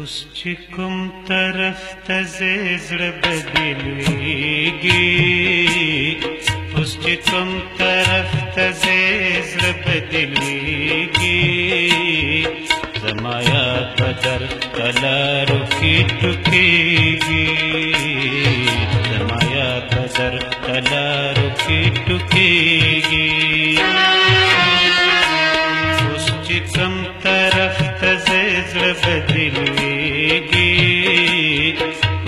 उस چې کوم طرف ته زړه بدلېږي اوس چې کوم طرف ته زړه بدلېږي زما یاد په درته لارو کې ټوکېږي زما یاد په درته لارو کې ټوکېږي اوس چې کوم طرف ته زړه بدلېږي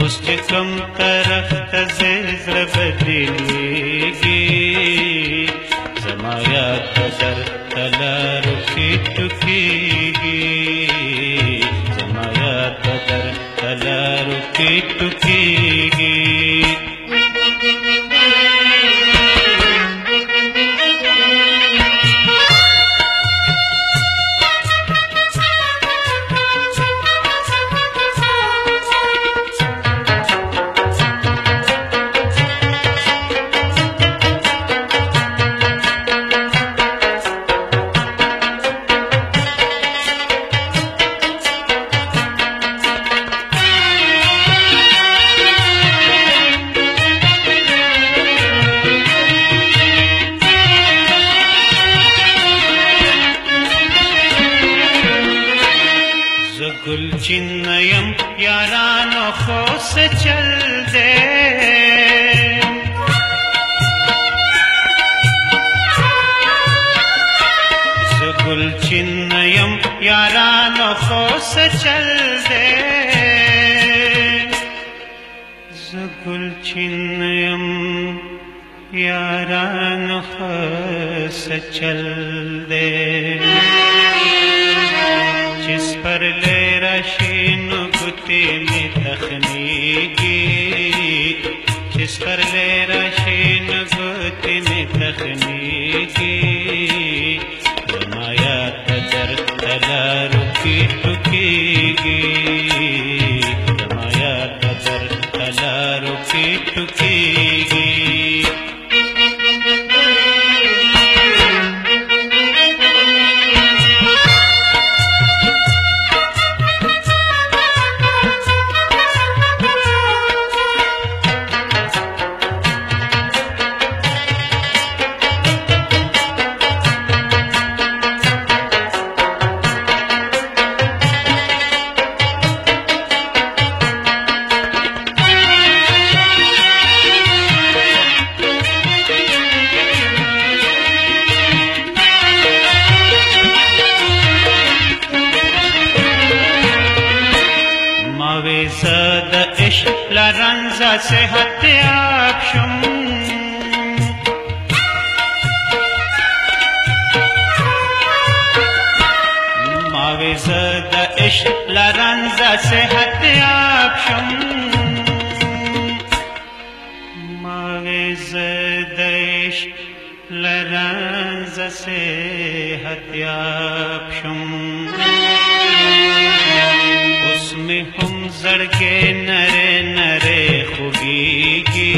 اوس چې کوم طرف ته زړه بدلېږي زما یاد په درته لارو کې ټوکېږي زما یاد په درته لارو کې ټوکېږي गुलचिन नयम यारानो खो से चल दे गुलचिन नयम यारानो खो से चल दे गुलचिन नयम यारानो खो से चल दे जिस पर ले रशीन गुती में तखनीगी जिस पर ले रशीन गुती में तखनीगी जमाया तजर तलारू की टुकीगी जमाया तजर तलारू की टुकीगी زاد عشق لرنزا صحت یاب شم ماوی زاد عشق لرنزا صحت یاب شم ماوی زاد عشق لرنزا صحت یاب شم उसमें हम जड़के नरे नरे खुगीगी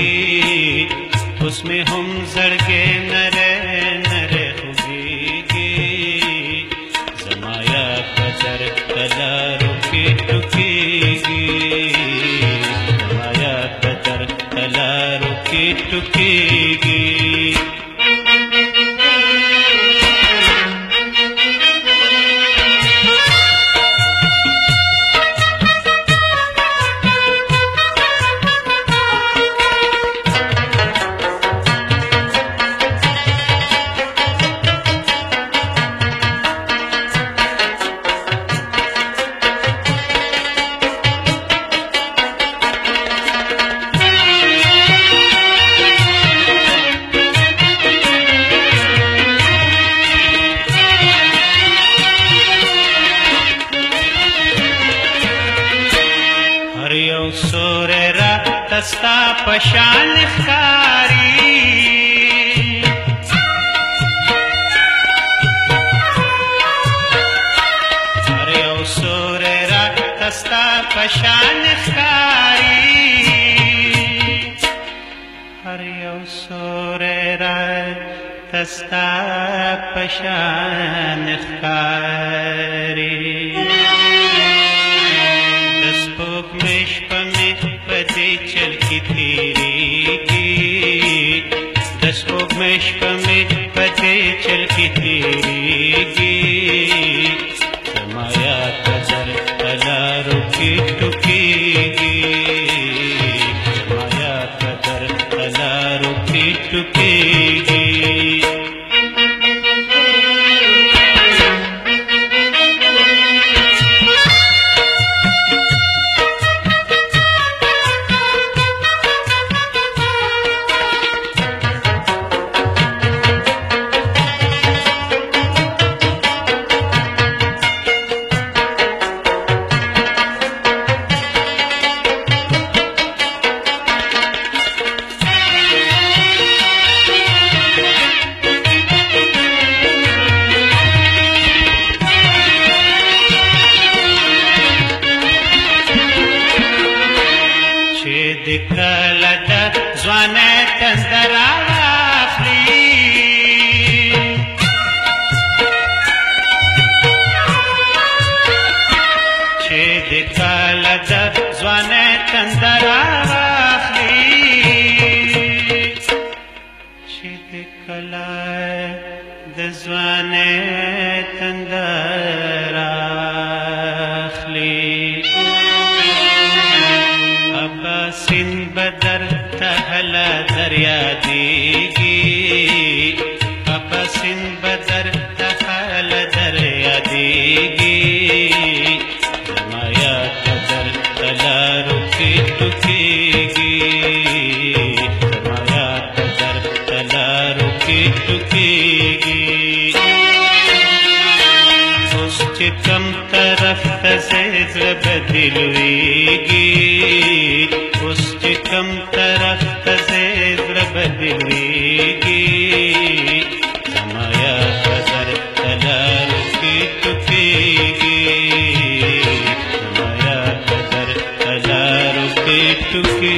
उसमें हम जड़के नरे नरे खुगीगी जमाया कदर कलारू की टुकीगी जमाया कदर कलारू की टुकीगी सोरेरा तस्ता पशान खारी अरे ओ सोरेरा तस्ता पशान खारी अरे ओ सोरेरा तस्ता पशान खारी चल की तेरेगी दसो मेश्क में पते चल की तेरेगी माया कदर तला रुकी टुकेगी माया कदर तला रुकी टुकेगी दिखलदा ज़्वाने तंदराफली छे दिखलदा ज़्वाने तंदराफली छे दिखलदा ज़्वाने तंदराफली सिन बदर तहला दरिया देगी अब सिन बदर तहला दरिया देगी माया कदर तला रुकी टुकेगी माया कदर तला रुकी टुकेगी उस चिकम तरफ से बदलवेगी उस चिकम तरफ से बदलेगी माया कदर तला रुकी टुकेगी माया कदर तला रुकी टुकेगी